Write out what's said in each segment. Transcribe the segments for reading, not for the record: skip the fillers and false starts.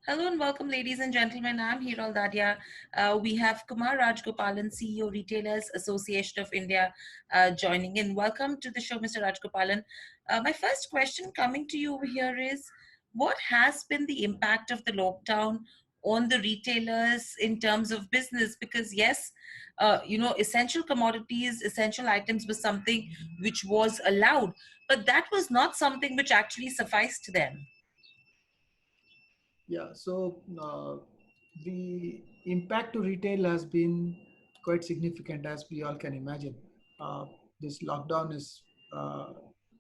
Hello and welcome, ladies and gentlemen. I'm Hiral Dadia. We have Kumar Rajgopalan, CEO, Retailers Association of India, joining in. Welcome to the show, Mr. Rajgopalan. My first question coming to you over here is, what has been the impact of the lockdown on the retailers in terms of business? Because yes, essential commodities, essential items was something which was allowed, but that was not something which actually sufficed them. Yeah, so the impact to retail has been quite significant, as we all can imagine. Uh, this lockdown is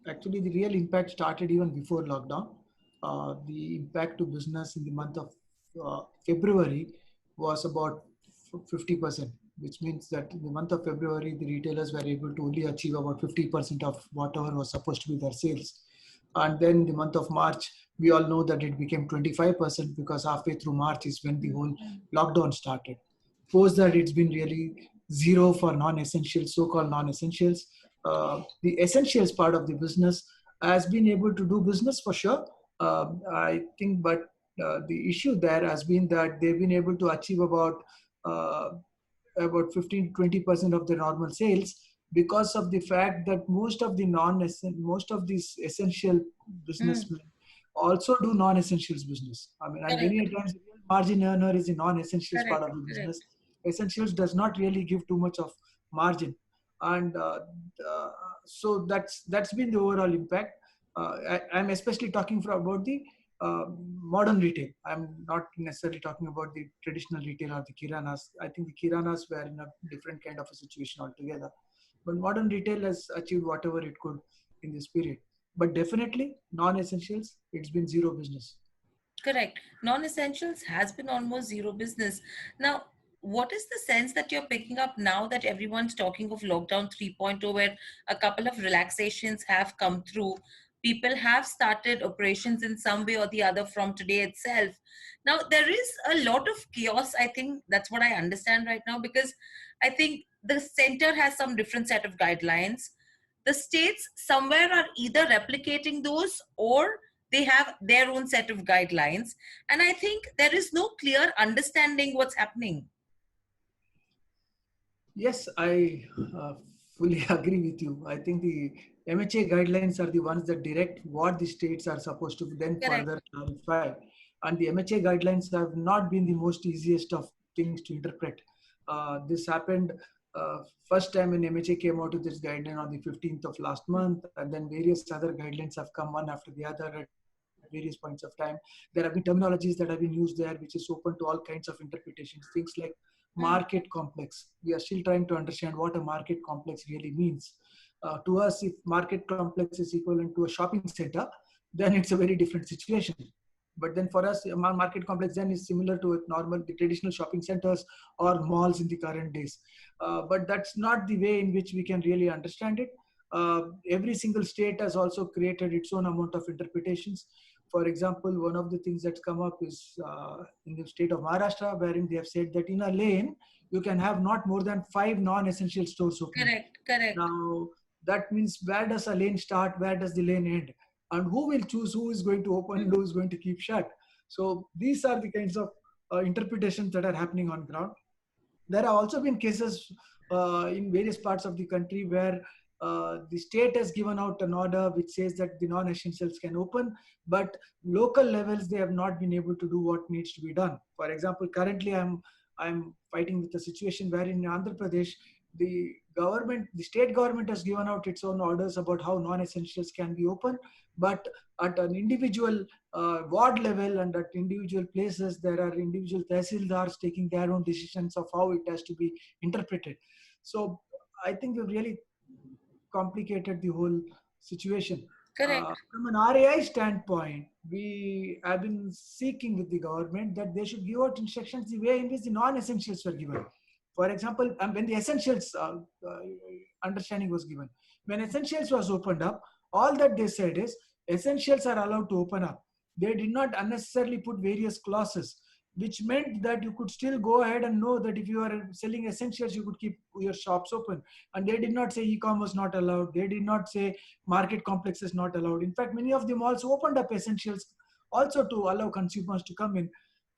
actually the real impact started even before lockdown. The impact to business in the month of February was about 50%, which means that in the month of February, the retailers were able to only achieve about 50% of whatever was supposed to be their sales. And then the month of March, we all know that it became 25% because halfway through March is when the whole lockdown started. Post that, it's been really zero for non-essentials, so-called non-essentials. The essentials part of the business has been able to do business for sure. I think, but the issue there has been that they've been able to achieve uh, about 15 to 20% of the normal sales because of the fact that most of these essential Mm, businessmen also do non-essentials business. I mean, and many correct, a times the real margin earner is the non-essentials part correct, of the business. correct. Essentials does not really give too much of margin, and uh, so that's been the overall impact. I'm especially talking about the modern retail. I'm not necessarily talking about the traditional retail or the kiranas. I think the kiranas were in a different kind of a situation altogether. But modern retail has achieved whatever it could in this period. But definitely, non-essentials, it's been zero business. Correct. Non-essentials has been almost zero business. Now, what is the sense that you're picking up now that everyone's talking of lockdown 3.0, where a couple of relaxations have come through? People have started operations in some way or the other from today itself. Now, there is a lot of chaos. I think that's what I understand right now, because I think the center has some different set of guidelines. The states somewhere are either replicating those or they have their own set of guidelines, and I think there is no clear understanding what's happening. Yes, I fully agree with you. I think the MHA guidelines are the ones that direct what the states are supposed to then Correct. further clarify. And the MHA guidelines have not been the most easiest of things to interpret. This happened first time when MHA came out with this guideline on the 15th of last month, and then various other guidelines have come one after the other at various points of time. There have been terminologies that have been used there, which is open to all kinds of interpretations. Things like Mm, market complex. We are still trying to understand what a market complex really means. To us, if market complex is equivalent to a shopping center, then it's a very different situation. But then for us, a market complex then is similar to the traditional shopping centers or malls in the current days. But that's not the way in which we can really understand it. Every single state has also created its own amount of interpretations. For example, one of the things that's come up is in the state of Maharashtra, wherein they have said that in a lane, you can have not more than 5 non-essential stores opening. correct, correct. Now, that means where does a lane start, where does the lane end? And who will choose who is going to open and who is going to keep shut? So these are the kinds of interpretations that are happening on ground. There have also been cases in various parts of the country where the state has given out an order which says that the non-essentials can open, but local levels they have not been able to do what needs to be done. For example, currently I'm fighting with a situation where in Andhra Pradesh the state government has given out its own orders about how non-essentials can be open, but at an individual ward level and at individual places, there are individual tehsildars taking their own decisions of how it has to be interpreted. So I think we've really complicated the whole situation. Correct. From an RAI standpoint, we have been seeking with the government that they should give out instructions the way in which the non-essentials were given. For example, when the essentials understanding was given, when essentials was opened up, all that they said is essentials are allowed to open up. They did not unnecessarily put various clauses, which meant that you could still go ahead and know that if you are selling essentials, you could keep your shops open. And they did not say e-commerce not allowed. They did not say market complexes not allowed. In fact, many of them also opened up essentials also to allow consumers to come in.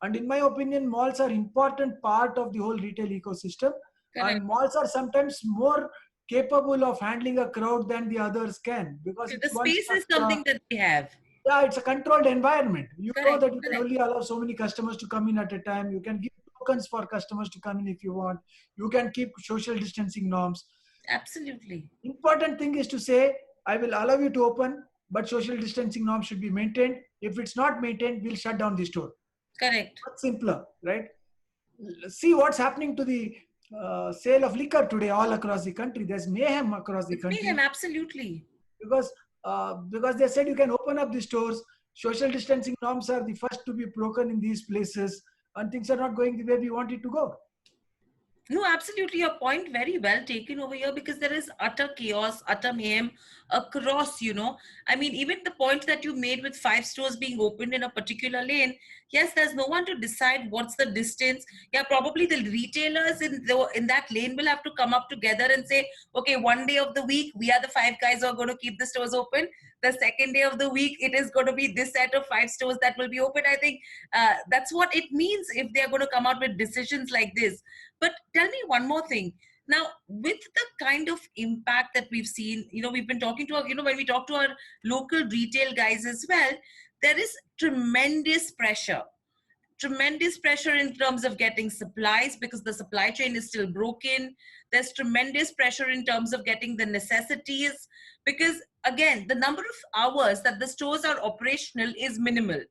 And in my opinion, malls are important part of the whole retail ecosystem. And Correct. malls are sometimes more capable of handling a crowd than the others can, because The it's one space is structure. something that they have. Yeah, it's a controlled environment. You know Correct. that you can Correct. only allow so many customers to come in at a time. You can give tokens for customers to come in if you want. You can keep social distancing norms. Absolutely. Important thing is to say, I will allow you to open, but social distancing norms should be maintained. If it's not maintained, we'll shut down the store. Correct. Much simpler, right? See what's happening to the sale of liquor today all across the country. There's mayhem across the It's mayhem. country, Absolutely. because because they said you can open up the stores. Social distancing norms are the first to be broken in these places, and things are not going the way we want it to go. No, absolutely. Your point very well taken over here, because there is utter chaos, utter mayhem across, I mean, even the point that you made with 5 stores being opened in a particular lane. Yes, there's no one to decide what's the distance. Yeah, probably the retailers in that lane will have to come up together and say, okay, one day of the week, we are the 5 guys who are going to keep the stores open. The second day of the week, it is going to be this set of 5 stores that will be open. I think that's what it means if they are going to come out with decisions like this. But tell me one more thing. Now, with the kind of impact that we've seen, we've been talking to when we talk to our local retail guys as well, there is tremendous pressure in terms of getting supplies, because the supply chain is still broken. There's tremendous pressure in terms of getting the necessities, because again, the number of hours that the stores are operational is minimal.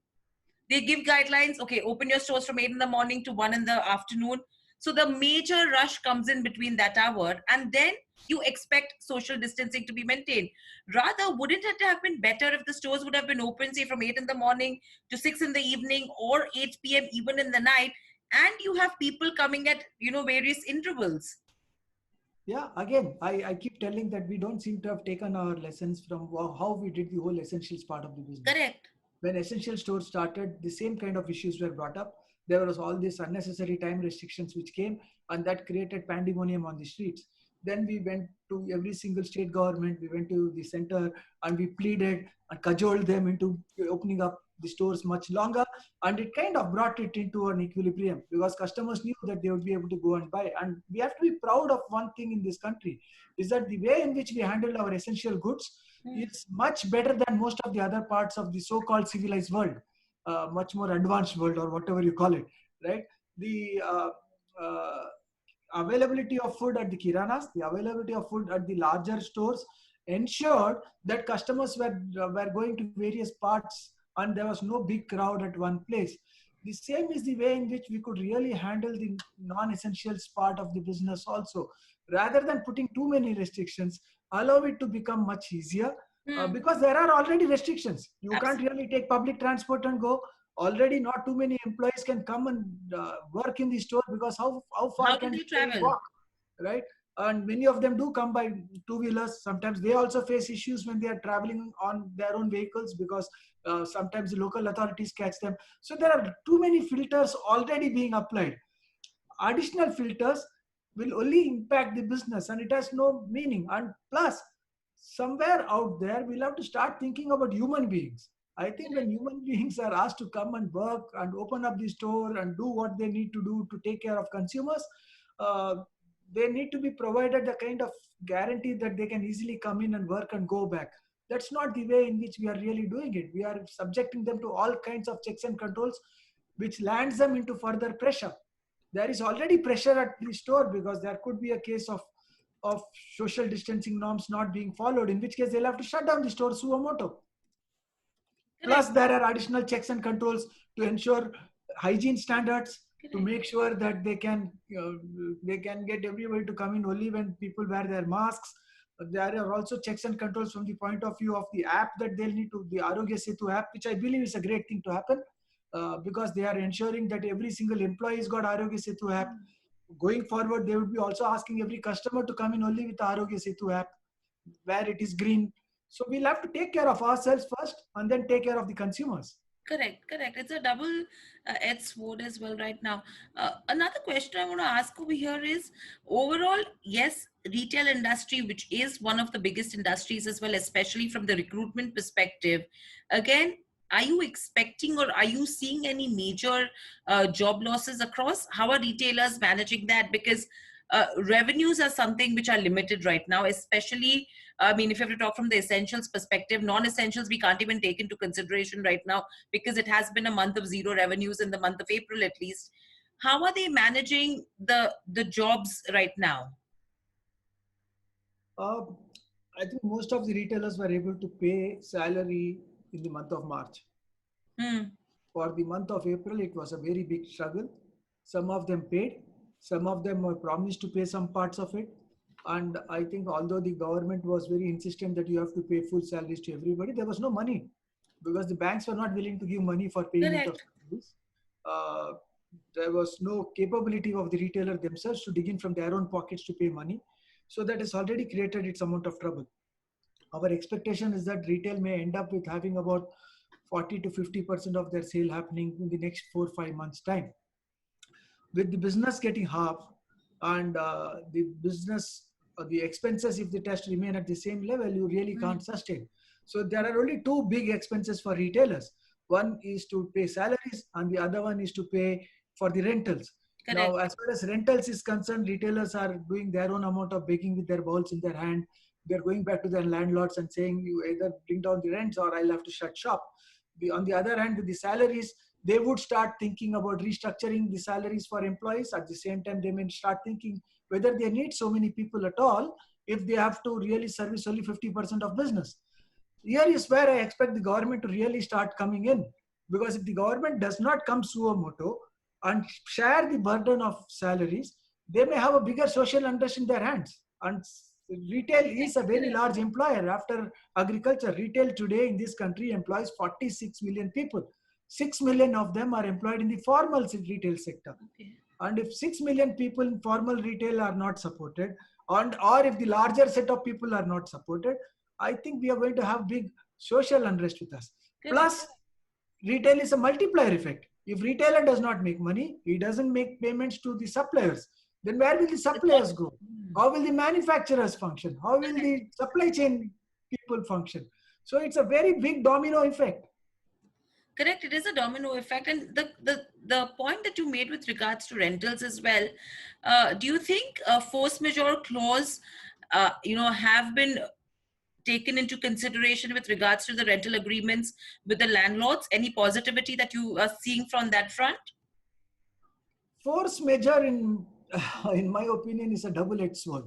They give guidelines, okay, open your stores from 8 in the morning to 1 in the afternoon. So the major rush comes in between that hour, and then you expect social distancing to be maintained. Rather, wouldn't it have been better if the stores would have been open, say, from 8 in the morning to 6 in the evening, or 8 p.m. even in the night, and you have people coming at various intervals? Yeah, again, I keep telling that we don't seem to have taken our lessons from how we did the whole essentials part of the business. Correct. When essential stores started, the same kind of issues were brought up. There was all these unnecessary time restrictions which came, and that created pandemonium on the streets. Then we went to every single state government, we went to the center, and we pleaded and cajoled them into opening up the stores much longer. And it kind of brought it into an equilibrium, because customers knew that they would be able to go and buy. And we have to be proud of one thing in this country, is that the way in which we handled our essential goods, it's much better than most of the other parts of the so-called civilized world, much more advanced world, or whatever you call it, right? The uh, availability of food at the kiranas, the availability of food at the larger stores ensured that customers were going to various parts, and there was no big crowd at one place. The same is the way in which we could really handle the non-essentials part of the business also. Rather than putting too many restrictions, allow it to become much easier, Hmm. because there are already restrictions. You can't Absolutely. really take public transport and go. Already not too many employees can come and work in the store, because how far How do can they they really travel? walk, right? And many of them do come by two-wheelers. Sometimes they also face issues when they are traveling on their own vehicles, because sometimes the local authorities catch them. So there are too many filters already being applied. Additional filters will only impact the business, and it has no meaning. And plus, somewhere out there, we'll have to start thinking about human beings. I think when human beings are asked to come and work and open up the store and do what they need to do to take care of consumers, uh, they need to be provided the kind of guarantee that they can easily come in and work and go back. That's not the way in which we are really doing it. We are subjecting them to all kinds of checks and controls, which lands them into further pressure. There is already pressure at the store, because there could be a case of social distancing norms not being followed, in which case they'll have to shut down the store suo moto. Plus, Correct. there are additional checks and controls to ensure hygiene standards, to Correct. make sure that they can get everybody to come in only when people wear their masks. There are also checks and controls from the point of view of the app that they'll need to, the Arogya Setu app, which I believe is a great thing to happen, because they are ensuring that every single employee has got Arogya Setu app. Going forward, they would be also asking every customer to come in only with the Arogya Setu app, where it is green. So we'll have to take care of ourselves first, and then take care of the consumers. Correct, correct. It's a double edged sword as well right now. Another question I want to ask over here is, overall, yes, retail industry, which is one of the biggest industries as well, especially from the recruitment perspective. Again, are you expecting or are you seeing any major job losses across? How are retailers managing that? Because revenues are something which are limited right now, especially, I mean, if you have to talk from the essentials perspective, non-essentials we can't even take into consideration right now because it has been a month of zero revenues in the month of April at least. How are they managing the jobs right now? Uh, I think most of the retailers were able to pay salary in the month of March. Hmm. For the month of April, it was a very big struggle. Some of them paid, some of them were promised to pay some parts of it. And I think although the government was very insistent that you have to pay full salaries to everybody, there was no money because the banks were not willing to give money for payment of Correct. salaries. Uh, there was no capability of the retailer themselves to dig in from their own pockets to pay money. So that has already created its amount of trouble. Our expectation is that retail may end up with having about 40 to 50% of their sale happening in the next 4 or 5 months time. With the business getting half and the business the expenses, if the test remain at the same level, you really Hmm. can't sustain. So there are only two big expenses for retailers. One is to pay salaries and the other one is to pay for the rentals. Now Correct. as far as rentals is concerned, retailers are doing their own amount of begging with their balls in their hand. They're going back to their landlords and saying, you either bring down the rents or I'll have to shut shop. On the other hand, with the salaries, they would start thinking about restructuring the salaries for employees. At the same time, they may start thinking whether they need so many people at all if they have to really service only 50% of business. Here is where I expect the government to really start coming in. Because if the government does not come suo moto and share the burden of salaries, they may have a bigger social unrest in their hands. And retail is a very large employer after agriculture. Retail today in this country employs 46 million people. 6 million of them are employed in the formal retail sector. Okay. And if 6 million people in formal retail are not supported, and or if the larger set of people are not supported, I think we are going to have big social unrest with us. Correct. Plus, retail is a multiplier effect. If retailer does not make money, he doesn't make payments to the suppliers. Then where will the The cost. suppliers go? How will the manufacturers function? How will the supply chain people function? So it's a very big domino effect. Correct. It is a domino effect. And the point that you made with regards to rentals as well, do you think a force majeure clause, have been taken into consideration with regards to the rental agreements with the landlords? Any positivity that you are seeing from that front? Force majeure, in my opinion, is a double-edged sword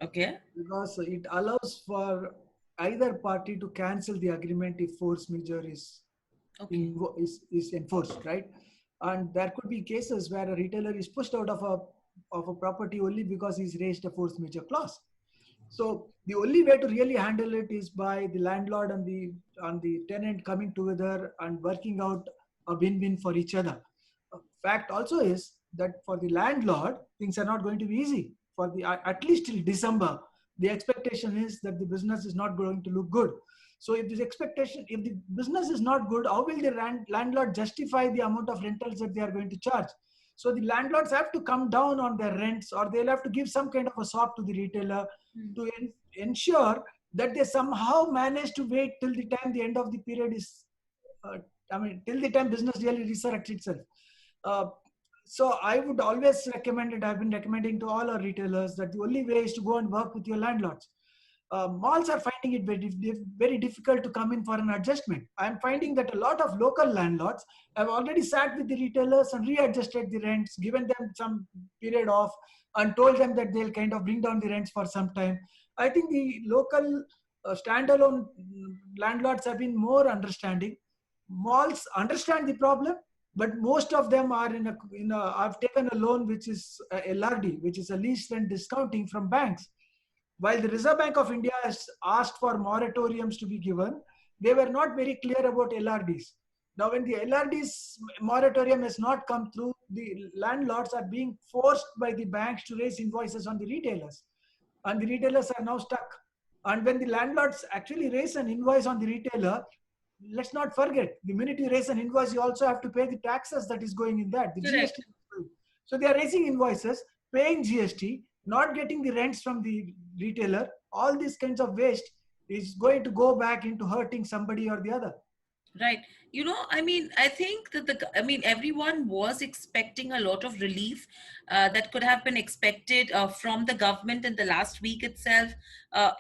Okay. because it allows for either party to cancel the agreement if force majeure Okay. is enforced, right? And there could be cases where a retailer is pushed out of a property only because he's raised a force majeure clause. So the only way to really handle it is by the landlord and the tenant coming together and working out a win-win for each other. Fact also is that for the landlord, things are not going to be easy. For the at least till December, the expectation is that the business is not going to look good. So if this expectation, if the business is not good, how will the landlord justify the amount of rentals that they are going to charge? So the landlords have to come down on their rents, or they'll have to give some kind of a sop to the retailer Hmm. to ensure that they somehow manage to wait till the time the end of the period is, uh, till the time business really resurrects itself. Uh, so I would always recommend it. I've been recommending to all our retailers that the only way is to go and work with your landlords. Malls are finding it very difficult to come in for an adjustment. I'm finding that a lot of local landlords have already sat with the retailers and readjusted the rents, given them some period off, and told them that they'll kind of bring down the rents for some time. I think the local standalone landlords have been more understanding. Malls understand the problem, but most of them are I've taken a loan which is LRD, which is a lease rent discounting from banks. While the Reserve Bank of India has asked for moratoriums to be given, they were not very clear about LRDs. Now, when the LRDs moratorium has not come through, the landlords are being forced by the banks to raise invoices on the retailers, and the retailers are now stuck. And when the landlords actually raise an invoice on the retailer, let's not forget, the minute you raise an invoice, you also have to pay the taxes that is going in that, the GST. Correct. So they are raising invoices, paying GST, not getting the rents from the retailer. All these kinds of waste is going to go back into hurting somebody or the other. Right. I mean, I think that everyone was expecting a lot of relief that could have been expected from the government in the last week itself,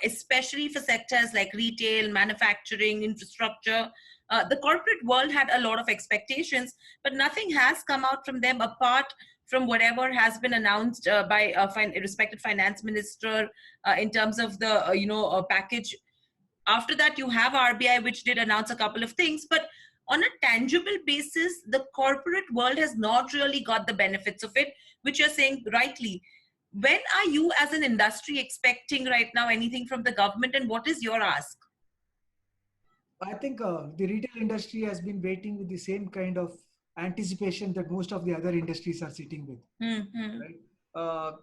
especially for sectors like retail, manufacturing, infrastructure. The corporate world had a lot of expectations, but nothing has come out from them apart from whatever has been announced by a respected finance minister in terms of the package. After that, you have RBI, which did announce a couple of things, but on a tangible basis, the corporate world has not really got the benefits of it, which you're saying rightly. When are you as an industry expecting right now anything from the government, and what is your ask? I think the retail industry has been waiting with the same kind of anticipation that most of the other industries are sitting with, Mm-hmm. right?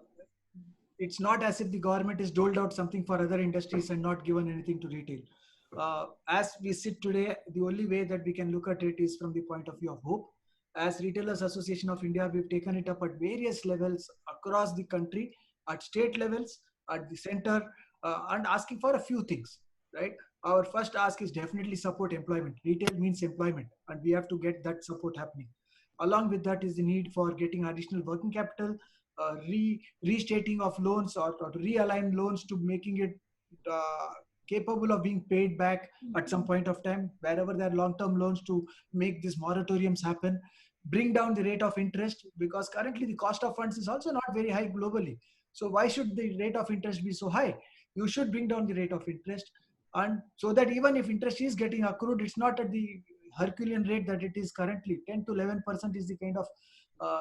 It's not as if the government has doled out something for other industries and not given anything to retail. As we sit today, the only way that we can look at it is from the point of view of hope. As Retailers Association of India, we've taken it up at various levels across the country, at state levels, at the center, and asking for a few things, right? Our first ask is definitely support employment. Retail means employment, and we have to get that support happening. Along with that is the need for getting additional working capital, restating of loans, or to realign loans to making it uh, capable of being paid back at some point of time, wherever there are long-term loans, to make these moratoriums happen, bring down the rate of interest, because currently the cost of funds is also not very high globally. So why should the rate of interest be so high? You should bring down the rate of interest, and so that even if interest is getting accrued, it's not at the Herculean rate that it is currently. 10 to 11% is the kind of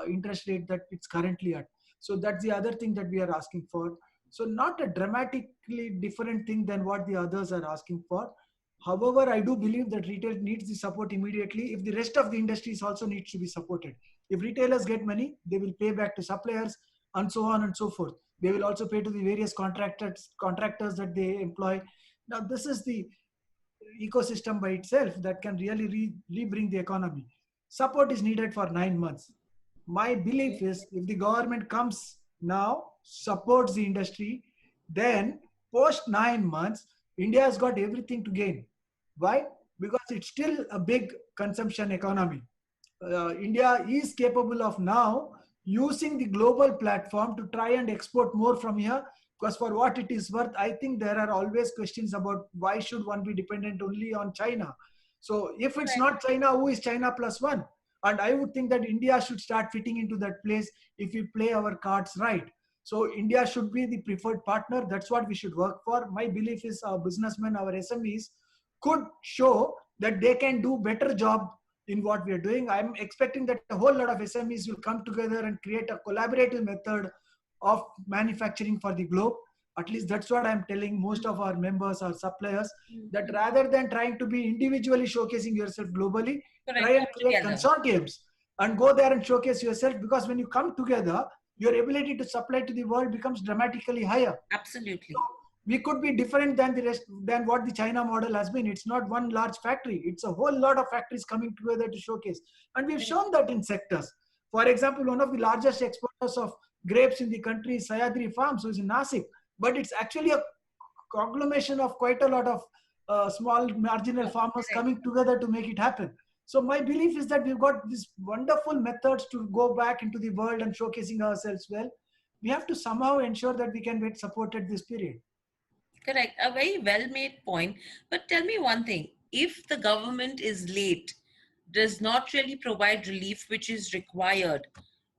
interest rate that it's currently at. So that's the other thing that we are asking for. So not a dramatically different thing than what the others are asking for. However, I do believe that retail needs the support immediately if the rest of the industries also needs to be supported. If retailers get money, they will pay back to suppliers, and so on and so forth. They will also pay to the various contractors that they employ. Now, this is the ecosystem by itself that can really rebring the economy. Support is needed for 9 months. My belief is if the government comes now, supports the industry, then post 9 months, India has got everything to gain. Why? Because it's still a big consumption economy. India is capable of now using the global platform to try and export more from here. Because for what it is worth, I think there are always questions about why should one be dependent only on China. So if it's Correct. not China, who is China plus one? And I would think that India should start fitting into that place if we play our cards right. So India should be the preferred partner. That's what we should work for. My belief is our businessmen, our SMEs could show that they can do better job in what we are doing. I'm expecting that a whole lot of SMEs will come together and create a collaborative method of manufacturing for the globe. At least that's what I'm telling most of our members or suppliers, that rather than trying to be individually showcasing yourself globally, try Correct. and Come create together. consortiums and go there and showcase yourself, because when you come together, your ability to supply to the world becomes dramatically higher. So Absolutely. we could be different than the rest, than what the China model has been. It's not one large factory, it's a whole lot of factories coming together to showcase, and we've Correct. shown that in sectors. For example, one of the largest exporters of grapes in the country is Sayadri Farms, who is in Nasik, but it's actually a conglomeration of quite a lot of small marginal farmers Correct. coming together to make it happen. So my belief is that we've got these wonderful methods to go back into the world and showcasing ourselves well. We have to somehow ensure that we can get supported this period. Correct. A very well made point. But tell me one thing, if the government is late, does not really provide relief which is required,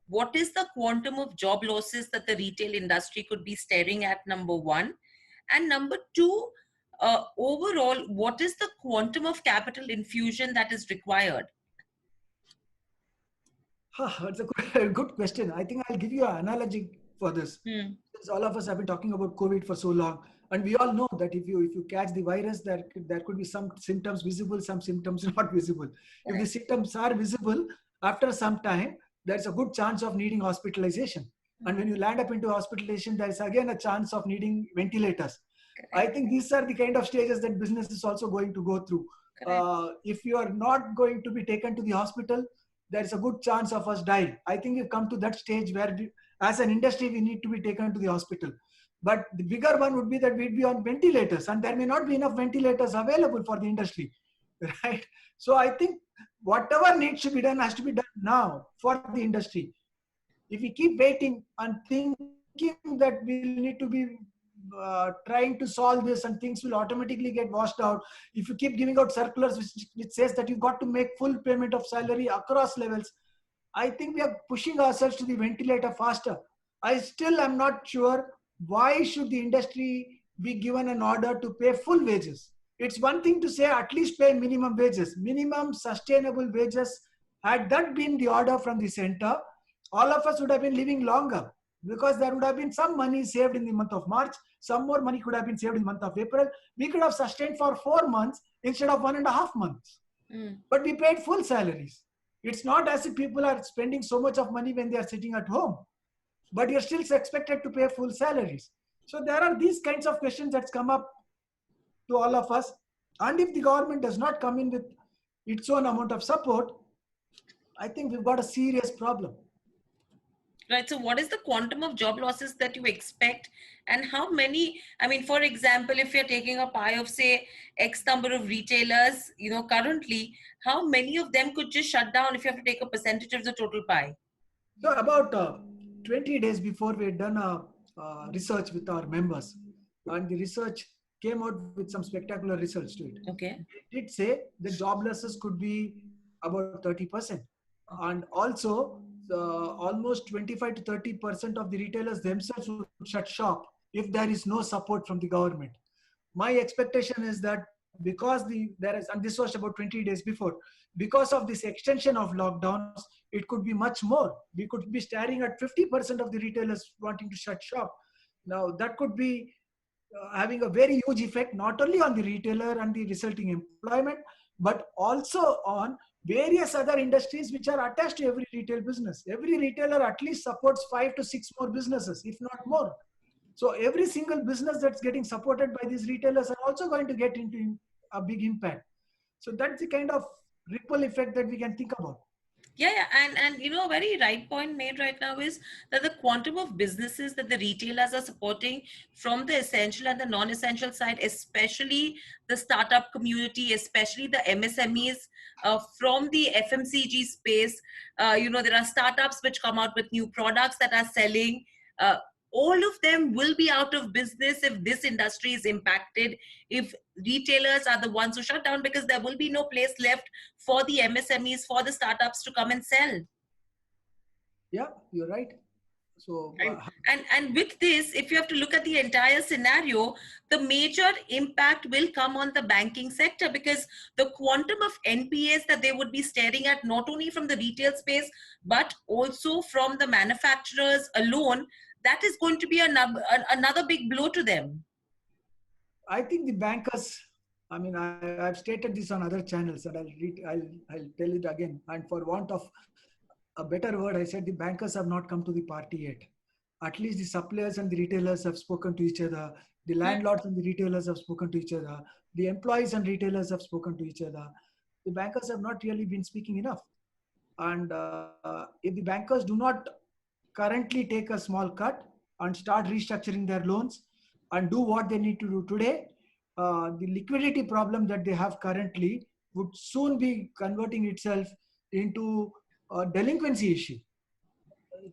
what is the quantum of job losses that the retail industry could be staring at? Number one. And number two, overall, what is the quantum of capital infusion that is required? It's a good, good question. I think I'll give you an analogy for this. Hmm. Since all of us have been talking about COVID for so long, and we all know that if you catch the virus, there could be some symptoms visible, some symptoms not visible. If the Correct. symptoms are visible, after some time, there's a good chance of needing hospitalization. And when you land up into hospitalization, there is again a chance of needing ventilators. I Correct. think these are the kind of stages that business is also going to go through. Correct. If you are not going to be taken to the hospital, there's a good chance of us dying. I think we've come to that stage where, as an industry, we need to be taken to the hospital. But the bigger one would be that we'd be on ventilators, and there may not be enough ventilators available for the industry. right? So I think whatever needs to be done has to be done now for the industry. If we keep waiting and thinking that we'll need to be trying to solve this and things will automatically get washed out, if you keep giving out circulars which says that you've got to make full payment of salary across levels, I think we are pushing ourselves to the ventilator faster. I still am not sure why should the industry be given an order to pay full wages. It's one thing to say at least pay minimum wages, minimum sustainable wages. Had that been the order from the center, all of us would have been living longer because there would have been some money saved in the month of March, some more money could have been saved in the month of April. We could have sustained for 4 months instead of 1.5 months. But we paid full salaries. It's not as if people are spending so much of money when they are sitting at home, but you're still expected to pay full salaries. So there are these kinds of questions that's come up to all of us. And if the government does not come in with its own amount of support, I think we've got a serious problem. Right. So, what is the quantum of job losses that you expect, and how many? I mean, for example, if you're taking a pie of say X number of retailers, currently, how many of them could just shut down if you have to take a percentage of the total pie? So about 20 days before, we had done a research with our members, and the research came out with some spectacular results to it. Okay. It did say the job losses could be about 30%, and also almost 25 to 30% of the retailers themselves would shut shop if there is no support from the government. My expectation is that because there is, and this was about 20 days before, because of this extension of lockdowns, it could be much more. We could be staring at 50% of the retailers wanting to shut shop. Now that could be having a very huge effect, not only on the retailer and the resulting employment, but also on various other industries which are attached to every retail business. Every retailer at least supports 5 to 6 more businesses, if not more. So every single business that's getting supported by these retailers are also going to get into a big impact. So that's the kind of ripple effect that we can think about. Yeah, and a very right point made right now is that the quantum of businesses that the retailers are supporting from the essential and the non-essential side, especially the startup community, especially the MSMEs, from the FMCG space. There are startups which come out with new products that are selling. All of them will be out of business if this industry is impacted, if retailers are the ones who shut down, because there will be no place left for the MSMEs, for the startups to come and sell. Yeah, you're right. So and with this, if you have to look at the entire scenario, the major impact will come on the banking sector, because the quantum of NPAs that they would be staring at, not only from the retail space but also from the manufacturers alone, that is going to be another big blow to them. I think the bankers, I mean, I've stated this on other channels, and I'll tell it again. And for want of a better word, I said the bankers have not come to the party yet. At least the suppliers and the retailers have spoken to each other. The landlords and the retailers have spoken to each other. The employees and retailers have spoken to each other. The bankers have not really been speaking enough. And if the bankers do not currently take a small cut and start restructuring their loans and do what they need to do today, the liquidity problem that they have currently would soon be converting itself into a delinquency issue.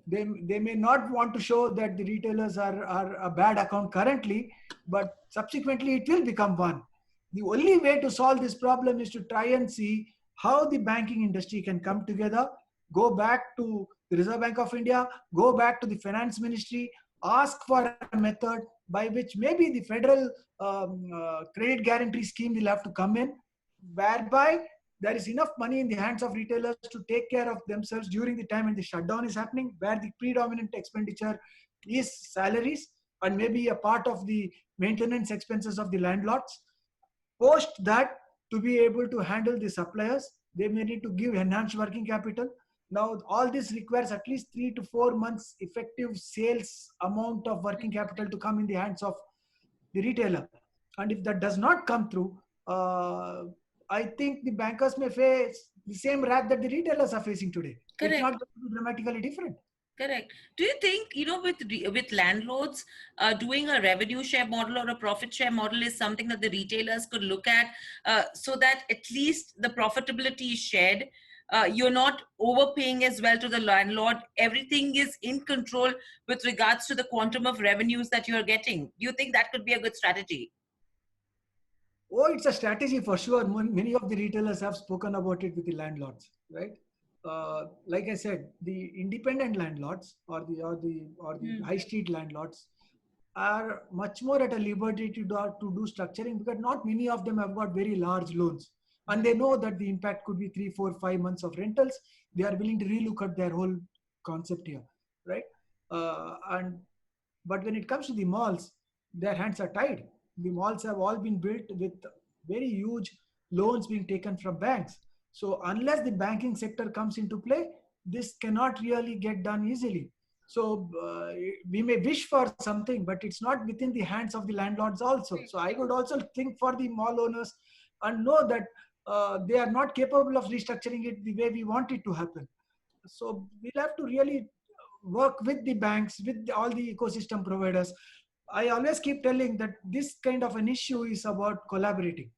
They may not want to show that the retailers are a bad account currently, but subsequently it will become one. The only way to solve this problem is to try and see how the banking industry can come together, go back to the Reserve Bank of India, go back to the Finance Ministry, ask for a method by which maybe the federal credit guarantee scheme will have to come in, whereby there is enough money in the hands of retailers to take care of themselves during the time when the shutdown is happening, where the predominant expenditure is salaries and maybe a part of the maintenance expenses of the landlords. Post that, to be able to handle the suppliers, they may need to give enhanced working capital. Now, all this requires at least 3 to 4 months effective sales amount of working capital to come in the hands of the retailer. And if that does not come through, I think the bankers may face the same wrath that the retailers are facing today. Correct. It's not going to be dramatically different. Correct. Do you think, with landlords, doing a revenue share model or a profit share model is something that the retailers could look at, so that at least the profitability is shared? You're not overpaying as well to the landlord. Everything is in control with regards to the quantum of revenues that you're getting. Do you think that could be a good strategy? Oh, it's a strategy for sure. Many of the retailers have spoken about it with the landlords, right? Like I said, the independent landlords or the Hmm. high street landlords are much more at a liberty to do structuring, because not many of them have got very large loans, and they know that the impact could be 3, 4, 5 months of rentals. They are willing to relook at their whole concept here, right? And but when it comes to the malls, their hands are tied. The malls have all been built with very huge loans being taken from banks. So unless the banking sector comes into play, this cannot really get done easily. So we may wish for something, but it's not within the hands of the landlords also. So I would also think for the mall owners and know that they are not capable of restructuring it the way we want it to happen. So we'll have to really work with the banks, with all the ecosystem providers. I always keep telling that this kind of an issue is about collaborating.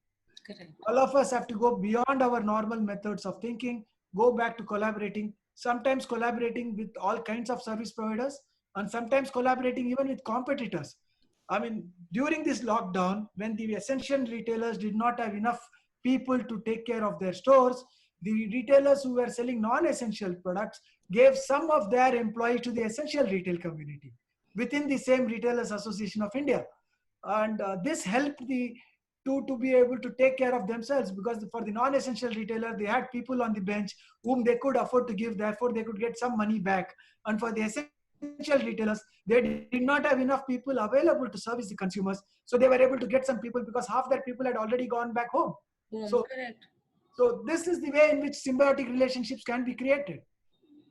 Correct. All of us have to go beyond our normal methods of thinking, go back to collaborating, sometimes collaborating with all kinds of service providers, and sometimes collaborating even with competitors. I mean, during this lockdown, when the essential retailers did not have enough people to take care of their stores, the retailers who were selling non-essential products gave some of their employees to the essential retail community within the same Retailers Association of India. And this helped the to be able to take care of themselves, because for the non-essential retailer, they had people on the bench whom they could afford to give, therefore they could get some money back. And for the essential retailers, they did not have enough people available to service the consumers, so they were able to get some people, because half their people had already gone back home. So Boom. Correct. this is the way in which symbiotic relationships can be created.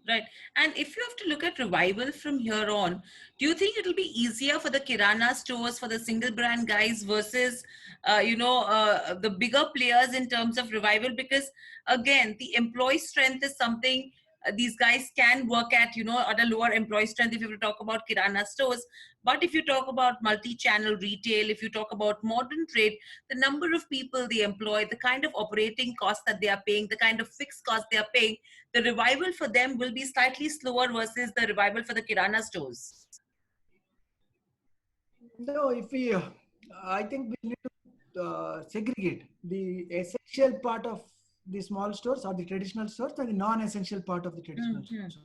Right. And if you have to look at revival from here on, do you think it'll be easier for the Kirana stores, for the single brand guys versus, the bigger players in terms of revival? Because again, the employee strength is something these guys can work at, at a lower employee strength if you talk about Kirana stores. But if you talk about multi-channel retail, if you talk about modern trade, the number of people they employ, the kind of operating costs that they are paying, the kind of fixed costs they are paying, the revival for them will be slightly slower versus the revival for the Kirana stores. No, if we, I think we need to segregate the essential part of the small stores or the traditional stores and the non-essential part of the traditional Mm-hmm. stores.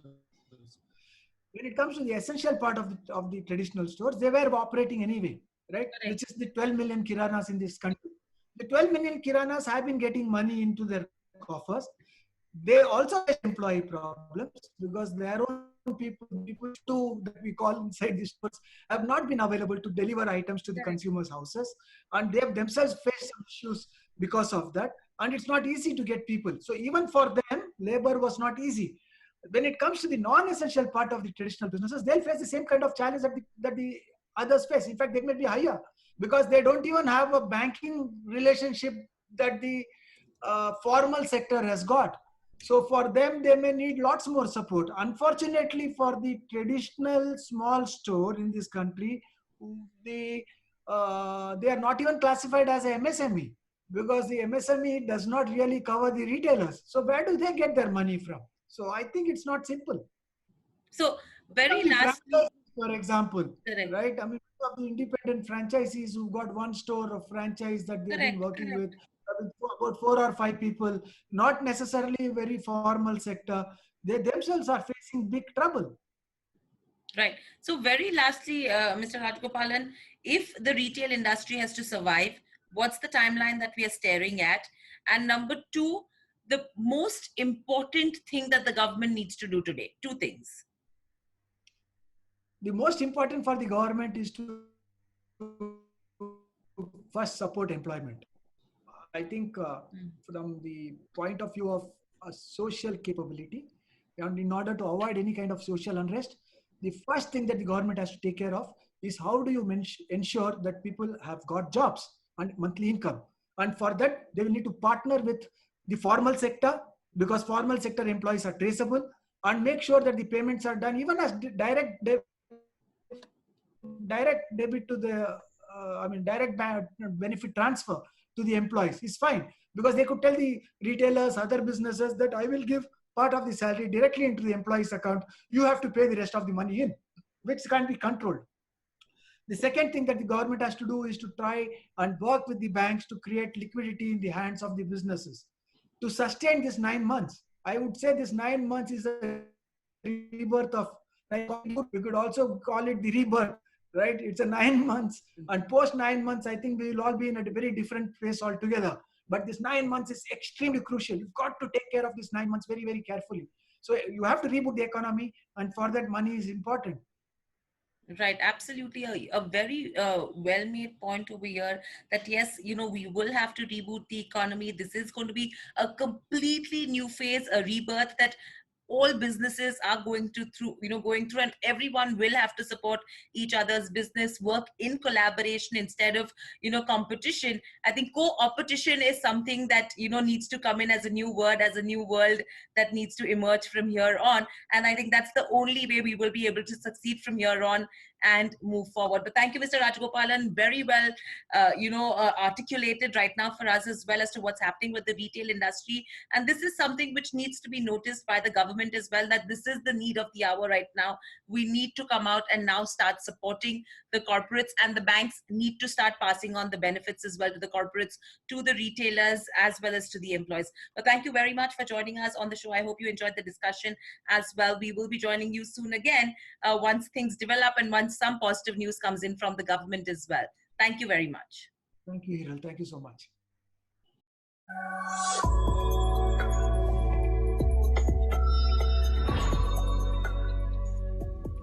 When it comes to the essential part of the traditional stores, they were operating anyway, right? Which is Correct. the 12 million kiranas in this country. The 12 million kiranas have been getting money into their coffers. They also face employee problems because their own people, the people shift to that we call inside the stores, have not been available to deliver items to the Correct. consumers' houses, and they have themselves faced some issues because of that. And it's not easy to get people. So even for them, labor was not easy. When it comes to the non-essential part of the traditional businesses, they'll face the same kind of challenge that the others face. In fact, they may be higher because they don't even have a banking relationship that the formal sector has got. So for them, they may need lots more support. Unfortunately, for the traditional small store in this country, they they are not even classified as a MSME, because the MSME does not really cover the retailers. So where do they get their money from? So I think it's not simple. So, Of very the lastly, franchises, for example, correct, right? I mean, of the independent franchisees who got one store of franchise that they've been correct, working correct. with about 4 or 5 people, not necessarily a very formal sector, they themselves are facing big trouble. Right. So, very lastly, Mr. Rajgopalan, if the retail industry has to survive, what's the timeline that we are staring at? And number two, the most important thing that the government needs to do today. Two things. The most important for the government is to first support employment. I think from the point of view of a social capability, and in order to avoid any kind of social unrest, the first thing that the government has to take care of is how do you ensure that people have got jobs and monthly income. And for that, they will need to partner with the formal sector, because formal sector employees are traceable, and make sure that the payments are done even as direct debit to the, direct benefit transfer to the employees is fine, because they could tell the retailers, other businesses, that I will give part of the salary directly into the employee's account. You have to pay the rest of the money in, which can be controlled. The second thing that the government has to do is to try and work with the banks to create liquidity in the hands of the businesses to sustain this 9 months. I would say this 9 months is a rebirth of, like, we could also call it the rebirth, right? It's a 9 months, and post 9 months, I think we will all be in a very different place altogether. But this 9 months is extremely crucial. You've got to take care of this 9 months very, very carefully. So you have to reboot the economy, and for that, money is important. Right, absolutely. A very well made point over here that yes, we will have to reboot the economy. This is going to be a completely new phase, a rebirth that all businesses are going through, and everyone will have to support each other's business, work in collaboration instead of competition. I think co-opetition is something that needs to come in as a new word, as a new world that needs to emerge from here on. And I think that's the only way we will be able to succeed from here on and move forward. But thank you, Mr. Rajgopalan, very well articulated right now for us as well as to what's happening with the retail industry. And this is something which needs to be noticed by the government as well, that this is the need of the hour right now. We need to come out and now start supporting the corporates, and the banks need to start passing on the benefits as well to the corporates, to the retailers, as well as to the employees. But thank you very much for joining us on the show. I hope you enjoyed the discussion as well. We will be joining you soon again once things develop and once some positive news comes in from the government as well. Thank you very much. Thank you, Hiral. Thank you so much.